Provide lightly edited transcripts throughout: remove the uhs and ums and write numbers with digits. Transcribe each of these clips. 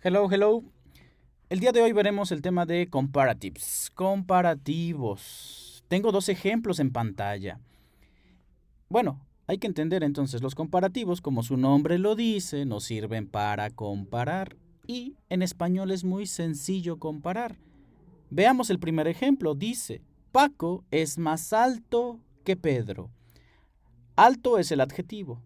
Hello, hello. El día de hoy veremos el tema de comparatives, comparativos. Tengo dos ejemplos en pantalla. Bueno, hay que entender entonces, los comparativos, como su nombre lo dice, nos sirven para comparar. Y en español es muy sencillo comparar. Veamos el primer ejemplo. Dice, Paco es más alto que Pedro. Alto es el adjetivo.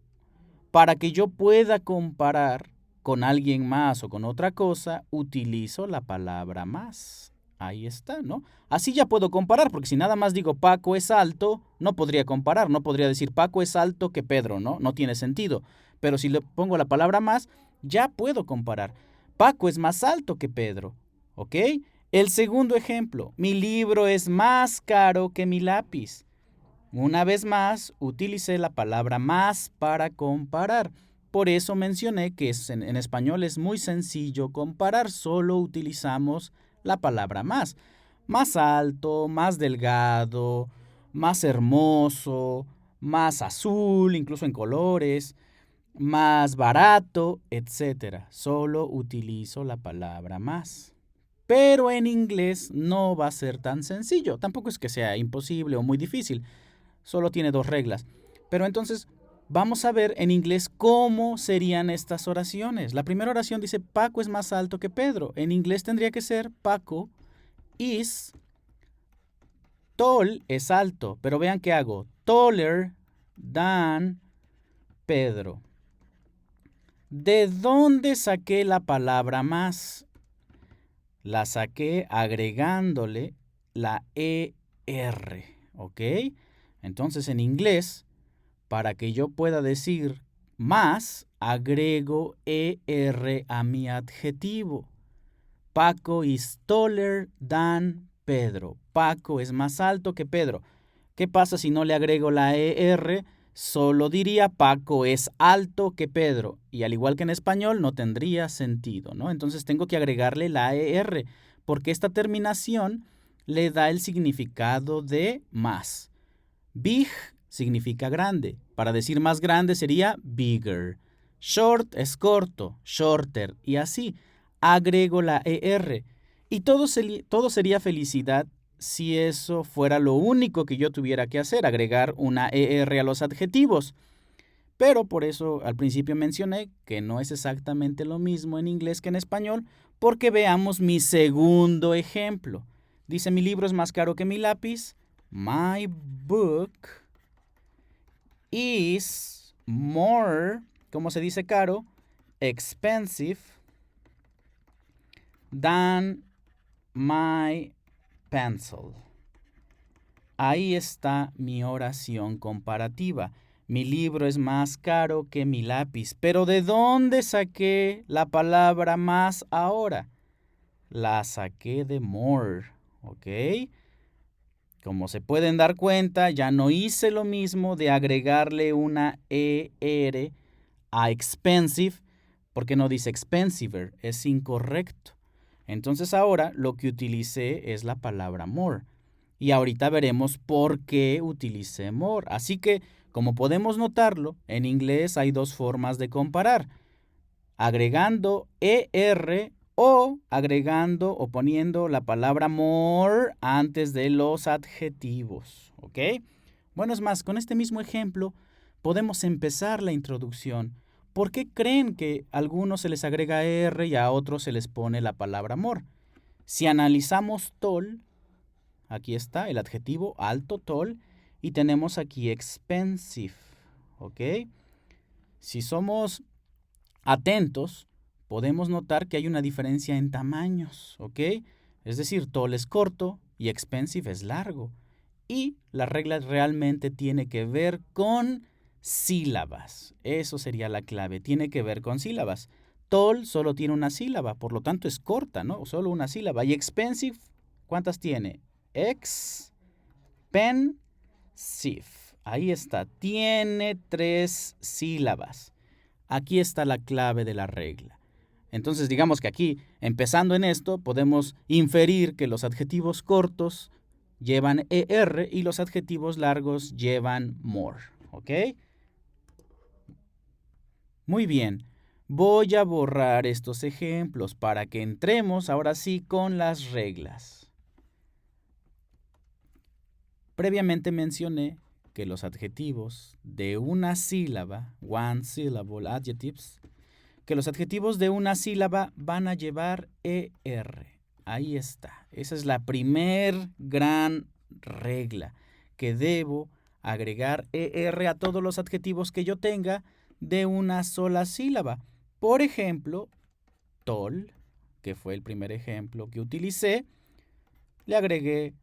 Para que yo pueda comparar con alguien más o con otra cosa, utilizo la palabra más. Ahí está, ¿no? Así ya puedo comparar, porque si nada más digo Paco es alto, no podría comparar, no podría decir Paco es alto que Pedro, ¿no? No tiene sentido. Pero si le pongo la palabra más, ya puedo comparar. Paco es más alto que Pedro, ¿ok? El segundo ejemplo, mi libro es más caro que mi lápiz. Una vez más, utilicé la palabra más para comparar. Por eso mencioné que en español es muy sencillo comparar, solo utilizamos la palabra más. Más alto, más delgado, más hermoso, más azul, incluso en colores, más barato, etcétera. Solo utilizo la palabra más. Pero en inglés no va a ser tan sencillo. Tampoco es que sea imposible o muy difícil. Solo tiene dos reglas. Pero entonces vamos a ver en inglés cómo serían estas oraciones. La primera oración dice Paco es más alto que Pedro. En inglés tendría que ser Paco is tall es alto. Pero vean qué hago. Taller than Pedro. ¿De dónde saqué la palabra más? La saqué agregándole la ER. ¿Ok? Entonces en inglés, para que yo pueda decir más, agrego ER a mi adjetivo. Paco is taller than Pedro. Paco es más alto que Pedro. ¿Qué pasa si no le agrego la ER? Solo diría Paco es alto que Pedro. Y al igual que en español, no tendría sentido, ¿no? Entonces tengo que agregarle la ER, porque esta terminación le da el significado de más. Big significa grande. Para decir más grande sería bigger. Short es corto, shorter. Y así, agrego la ER. Y todo sería felicidad si eso fuera lo único que yo tuviera que hacer, agregar una ER a los adjetivos. Pero por eso al principio mencioné que no es exactamente lo mismo en inglés que en español, porque veamos mi segundo ejemplo. Dice, mi libro es más caro que mi lápiz. My book is more, ¿cómo se dice caro? Expensive than my pencil. Ahí está mi oración comparativa. Mi libro es más caro que mi lápiz. Pero ¿de dónde saqué la palabra más ahora? La saqué de more, ¿ok? Como se pueden dar cuenta, ya no hice lo mismo de agregarle una ER a expensive, porque no dice expensiver, es incorrecto. Entonces ahora lo que utilicé es la palabra more. Y ahorita veremos por qué utilicé more. Así que, como podemos notarlo, en inglés hay dos formas de comparar. Agregando ER o agregando o poniendo la palabra more antes de los adjetivos. ¿Ok? Bueno, es más, con este mismo ejemplo podemos empezar la introducción. ¿Por qué creen que a algunos se les agrega ER y a otros se les pone la palabra more? Si analizamos tall, aquí está el adjetivo alto, tall, y tenemos aquí expensive. ¿Ok? Si somos atentos, podemos notar que hay una diferencia en tamaños, ¿ok? Es decir, tall es corto y expensive es largo. Y la regla realmente tiene que ver con sílabas. Eso sería la clave, tiene que ver con sílabas. Tall solo tiene una sílaba, por lo tanto es corta, ¿no? Solo una sílaba. Y expensive, ¿cuántas tiene? Expensive. Ahí está, tiene 3 sílabas. Aquí está la clave de la regla. Entonces, digamos que aquí, empezando en esto, podemos inferir que los adjetivos cortos llevan ER y los adjetivos largos llevan more. ¿Ok? Muy bien. Voy a borrar estos ejemplos para que entremos ahora sí con las reglas. Previamente mencioné que los adjetivos de una sílaba, one syllable adjectives, que los adjetivos de una sílaba van a llevar ER. Ahí está. Esa es la primer gran regla, que debo agregar ER a todos los adjetivos que yo tenga de una sola sílaba. Por ejemplo, tall, que fue el primer ejemplo que utilicé, le agregué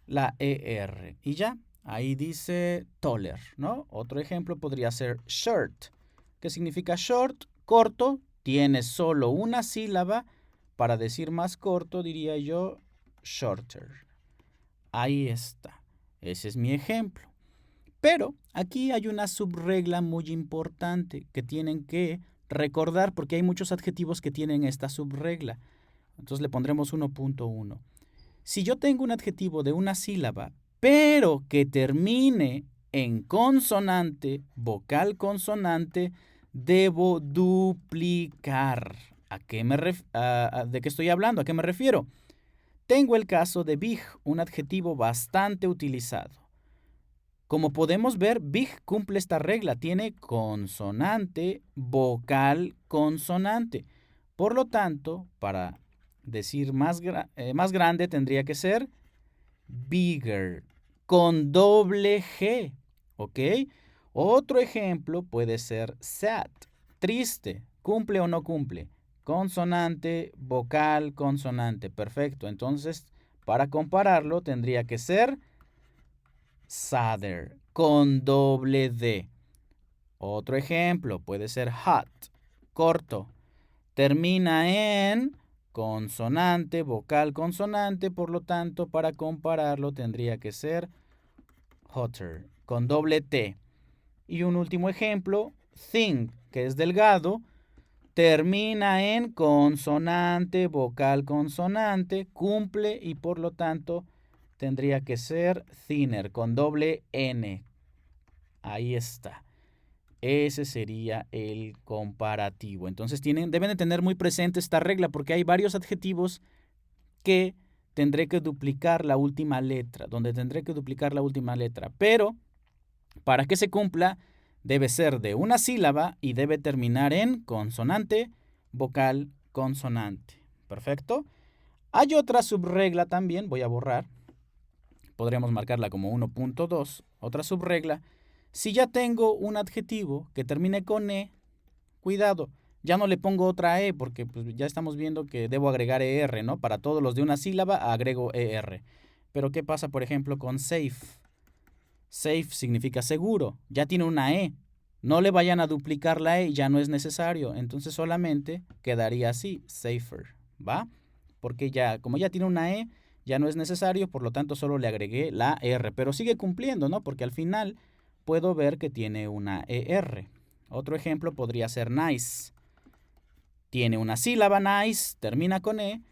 la ER y ya. Ahí dice taller, ¿no? Otro ejemplo podría ser shirt, que significa short, corto, tiene solo una sílaba. Para decir más corto diría yo shorter. Ahí está. Ese es mi ejemplo. Pero aquí hay una subregla muy importante que tienen que recordar porque hay muchos adjetivos que tienen esta subregla. Entonces le pondremos 1.1. Si yo tengo un adjetivo de una sílaba, pero que termine en consonante, vocal consonante, debo duplicar. ¿De qué estoy hablando? ¿A qué me refiero? Tengo el caso de big, un adjetivo bastante utilizado. Como podemos ver, big cumple esta regla, tiene consonante, vocal, consonante. Por lo tanto, para decir más grande tendría que ser bigger, con doble G, ¿ok? Otro ejemplo puede ser sad, triste, ¿cumple o no cumple? Consonante, vocal, consonante, perfecto. Entonces, para compararlo tendría que ser sadder, con doble D. Otro ejemplo puede ser hot, corto, termina en consonante, vocal, consonante, por lo tanto, para compararlo tendría que ser hotter, con doble T. Y un último ejemplo, thin, que es delgado, termina en consonante, vocal, consonante, cumple y por lo tanto tendría que ser thinner, con doble N. Ahí está. Ese sería el comparativo. Entonces deben de tener muy presente esta regla porque hay varios adjetivos que tendré que duplicar la última letra, pero para que se cumpla debe ser de una sílaba y debe terminar en consonante, vocal, consonante. ¿Perfecto? Hay otra subregla también, voy a borrar, podríamos marcarla como 1.2, otra subregla. Si ya tengo un adjetivo que termine con E, cuidado, ya no le pongo otra E porque pues, ya estamos viendo que debo agregar ER, ¿no? Para todos los de una sílaba agrego ER. Pero ¿qué pasa, por ejemplo, con safe? Safe significa seguro, ya tiene una E. No le vayan a duplicar la E, ya no es necesario. Entonces solamente quedaría así, safer, ¿va? Porque ya, como ya tiene una E, ya no es necesario, por lo tanto solo le agregué la R. Pero sigue cumpliendo, ¿no? Porque al final puedo ver que tiene una ER. Otro ejemplo podría ser nice. Tiene una sílaba nice, termina con E.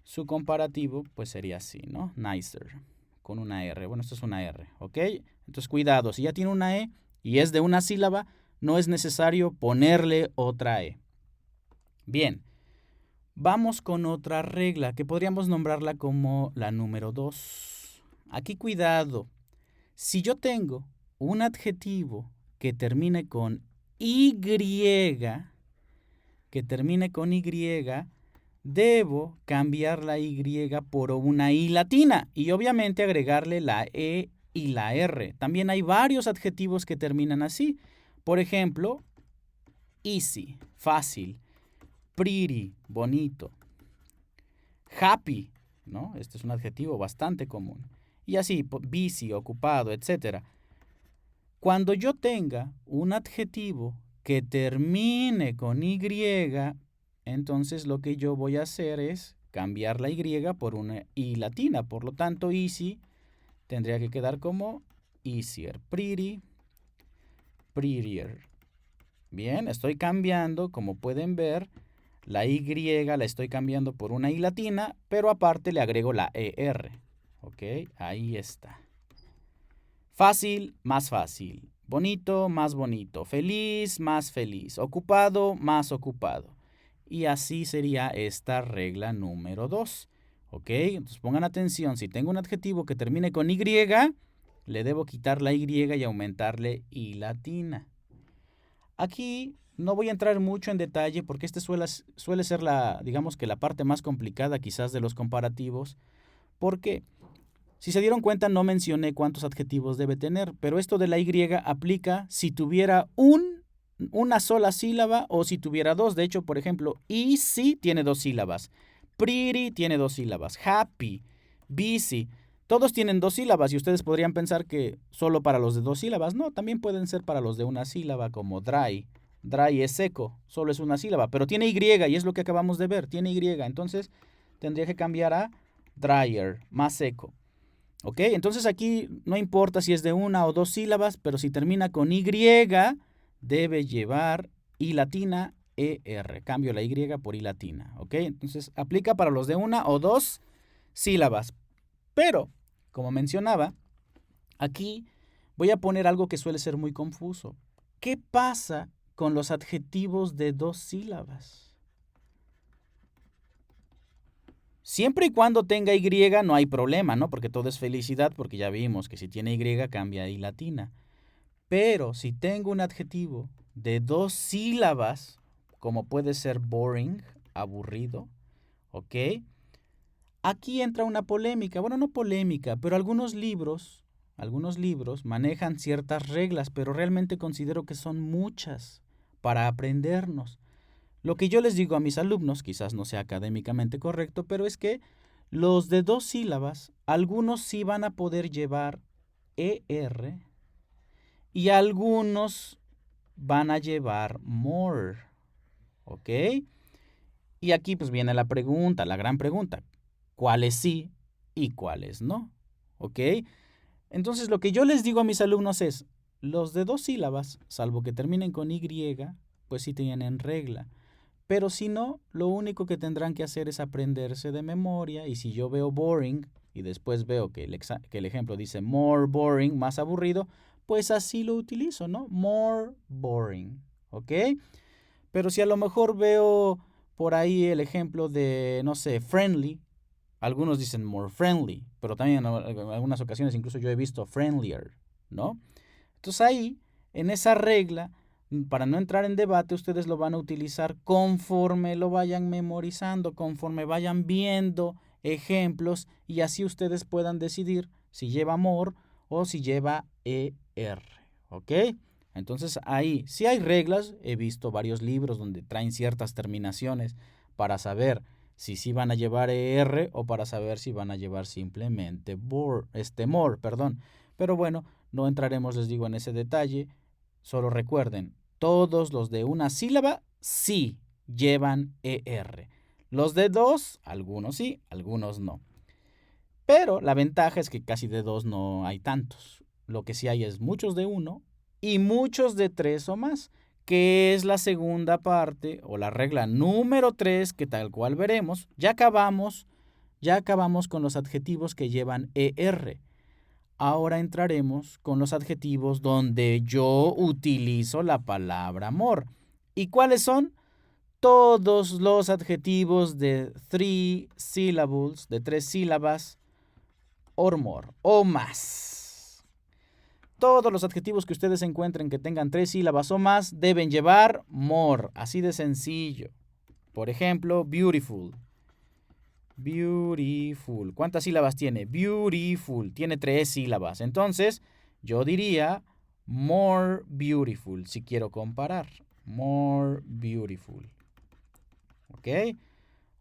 Su comparativo pues sería así, ¿no? Nicer, con una R. Bueno, esto es una R, ¿ok? Entonces cuidado, si ya tiene una E y es de una sílaba, no es necesario ponerle otra E. Bien, vamos con otra regla que podríamos nombrarla como la número 2. Aquí cuidado, si yo tengo un adjetivo que termine con Y, debo cambiar la Y por una I latina y obviamente agregarle la E y la R. También hay varios adjetivos que terminan así. Por ejemplo, easy, fácil, pretty, bonito, happy, ¿no? Este es un adjetivo bastante común. Y así, busy, ocupado, etc. Cuando yo tenga un adjetivo que termine con Y, entonces lo que yo voy a hacer es cambiar la Y por una I latina. Por lo tanto, easy tendría que quedar como easier. Pretty, prettier. Bien, estoy cambiando, como pueden ver, la Y la estoy cambiando por una I latina, pero aparte le agrego la ER. ¿Ok? Ahí está. Fácil, más fácil. Bonito más bonito. Feliz más feliz. Ocupado más ocupado. Y así sería esta regla número 2. ¿Ok? Entonces pongan atención. Si tengo un adjetivo que termine con Y, le debo quitar la Y y aumentarle I latina. Aquí no voy a entrar mucho en detalle porque este suele ser digamos que la parte más complicada quizás de los comparativos. Porque si se dieron cuenta no mencioné cuántos adjetivos debe tener, pero esto de la Y aplica si tuviera una sola sílaba o si tuviera dos. De hecho, por ejemplo, easy tiene dos sílabas, pretty tiene dos sílabas, happy, busy, todos tienen dos sílabas y ustedes podrían pensar que solo para los de dos sílabas. No, también pueden ser para los de una sílaba como dry. Dry es seco, solo es una sílaba, pero tiene Y y es lo que acabamos de ver, tiene Y. Entonces tendría que cambiar a dryer, más seco. ¿Ok? Entonces aquí no importa si es de una o dos sílabas, pero si termina con Y, debe llevar I latina, ER. Cambio la Y por I latina. ¿Ok? Entonces aplica para los de una o dos sílabas. Pero, como mencionaba, aquí voy a poner algo que suele ser muy confuso. ¿Qué pasa con los adjetivos de dos sílabas? Siempre y cuando tenga Y no hay problema, ¿no? Porque todo es felicidad, porque ya vimos que si tiene Y cambia I latina. Pero si tengo un adjetivo de dos sílabas, como puede ser boring, aburrido, ¿ok? Aquí entra una polémica, bueno, no polémica, pero algunos libros manejan ciertas reglas, pero realmente considero que son muchas para aprendernos. Lo que yo les digo a mis alumnos, quizás no sea académicamente correcto, pero es que los de dos sílabas, algunos sí van a poder llevar ER y algunos van a llevar more, ¿ok? Y aquí pues viene la pregunta, la gran pregunta, ¿cuáles sí y cuáles no? ¿Ok? Entonces lo que yo les digo a mis alumnos es, los de dos sílabas, salvo que terminen con Y, pues sí tienen regla. Pero si no, lo único que tendrán que hacer es aprenderse de memoria. Y si yo veo boring y después veo que el ejemplo dice more boring, más aburrido, pues así lo utilizo, ¿no? More boring, ¿ok? Pero si a lo mejor veo por ahí el ejemplo de, no sé, friendly, algunos dicen more friendly, pero también en algunas ocasiones incluso yo he visto friendlier, ¿no? Entonces ahí, en esa regla, para no entrar en debate, ustedes lo van a utilizar conforme lo vayan memorizando, conforme vayan viendo ejemplos y así ustedes puedan decidir si lleva more o si lleva ER, ¿ok? Entonces ahí, si hay reglas, he visto varios libros donde traen ciertas terminaciones para saber si sí van a llevar ER o para saber si van a llevar simplemente more, perdón. Pero bueno, no entraremos, les digo, en ese detalle. Solo recuerden, todos los de una sílaba sí llevan ER. Los de dos, algunos sí, algunos no. Pero la ventaja es que casi de dos no hay tantos. Lo que sí hay es muchos de uno y muchos de tres o más, que es la segunda parte o la regla número 3 que tal cual veremos. Ya acabamos con los adjetivos que llevan ER. Ahora entraremos con los adjetivos donde yo utilizo la palabra more. ¿Y cuáles son? Todos los adjetivos de three syllables, de tres sílabas, or more, o más. Todos los adjetivos que ustedes encuentren que tengan tres sílabas o más deben llevar more, así de sencillo. Por ejemplo, beautiful. Beautiful. ¿Cuántas sílabas tiene? Beautiful. Tiene tres sílabas. Entonces, yo diría more beautiful si quiero comparar. More beautiful. ¿Ok?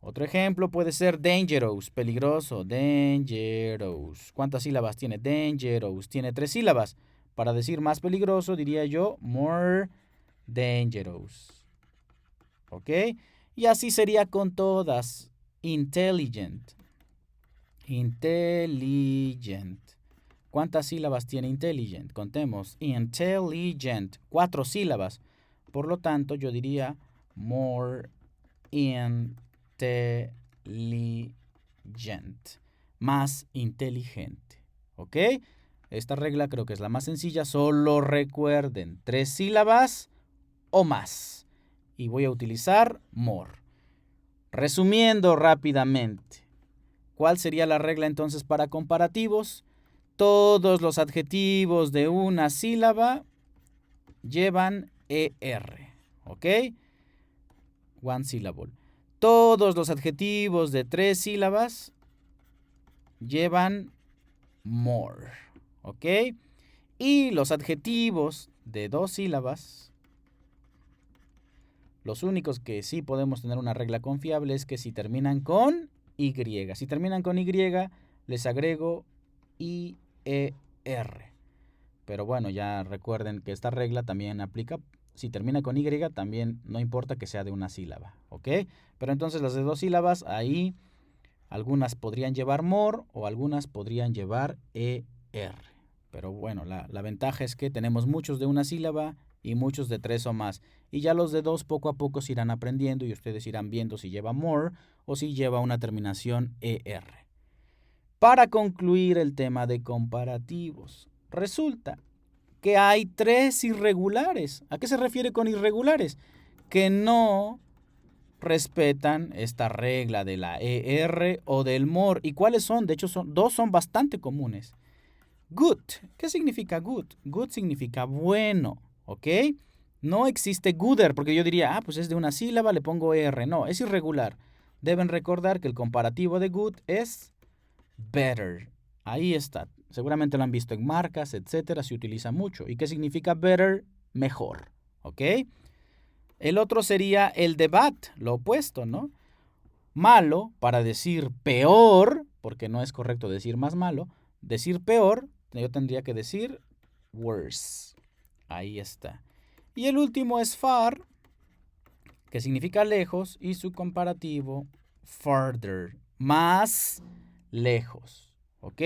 Otro ejemplo puede ser dangerous, peligroso. Dangerous. ¿Cuántas sílabas tiene? Dangerous. Tiene tres sílabas. Para decir más peligroso, diría yo more dangerous. ¿Ok? Y así sería con todas. Intelligent. Intelligent. ¿Cuántas sílabas tiene intelligent? Contemos. Intelligent. 4 sílabas. Por lo tanto, yo diría more intelligent. Más inteligente. ¿Ok? Esta regla creo que es la más sencilla. Solo recuerden 3 sílabas o más. Y voy a utilizar more. Resumiendo rápidamente, ¿cuál sería la regla entonces para comparativos? Todos los adjetivos de una sílaba llevan ER. ¿Ok? One syllable. Todos los adjetivos de 3 sílabas llevan more. ¿Ok? Y los adjetivos de 2 sílabas, los únicos que sí podemos tener una regla confiable es que si terminan con Y. Si terminan con Y, les agrego IER. Pero bueno, ya recuerden que esta regla también aplica. Si termina con Y, también no importa que sea de una sílaba. ¿Ok? Pero entonces las de 2 sílabas, ahí algunas podrían llevar more o algunas podrían llevar ER. Pero bueno, la ventaja es que tenemos muchos de una sílaba y muchos de 3 o más. Y ya los de 2 poco a poco se irán aprendiendo y ustedes irán viendo si lleva more o si lleva una terminación ER. Para concluir el tema de comparativos, resulta que hay 3 irregulares. ¿A qué se refiere con irregulares? Que no respetan esta regla de la ER o del more. ¿Y cuáles son? De hecho, dos son bastante comunes. Good. ¿Qué significa good? Good significa bueno, ¿ok? No existe gooder, porque yo diría, pues es de una sílaba, le pongo ER. No, es irregular. Deben recordar que el comparativo de good es better. Ahí está. Seguramente lo han visto en marcas, etcétera, se utiliza mucho. ¿Y qué significa better? Mejor, ¿ok? El otro sería el de bad, lo opuesto, ¿no? Malo, para decir peor, porque no es correcto decir más malo, decir peor, yo tendría que decir worse. Ahí está. Y el último es far, que significa lejos, y su comparativo farther, más lejos. ¿Ok?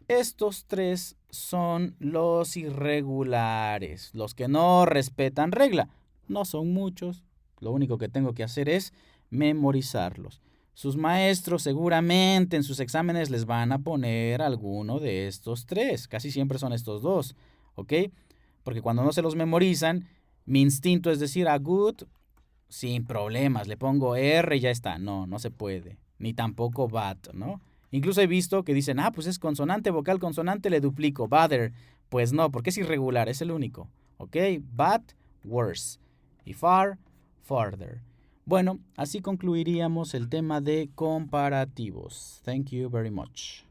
Estos 3 son los irregulares, los que no respetan regla. No son muchos, lo único que tengo que hacer es memorizarlos. Sus maestros seguramente en sus exámenes les van a poner alguno de estos 3, casi siempre son estos 2, ¿ok? Porque cuando no se los memorizan, mi instinto es decir a good sin problemas, le pongo R y ya está. No, no se puede, ni tampoco bad, ¿no? Incluso he visto que dicen, pues es consonante, vocal, consonante, le duplico, better. Pues no, porque es irregular, es el único. ¿Ok? Bad, worse. Y far, farther. Bueno, así concluiríamos el tema de comparativos. Thank you very much.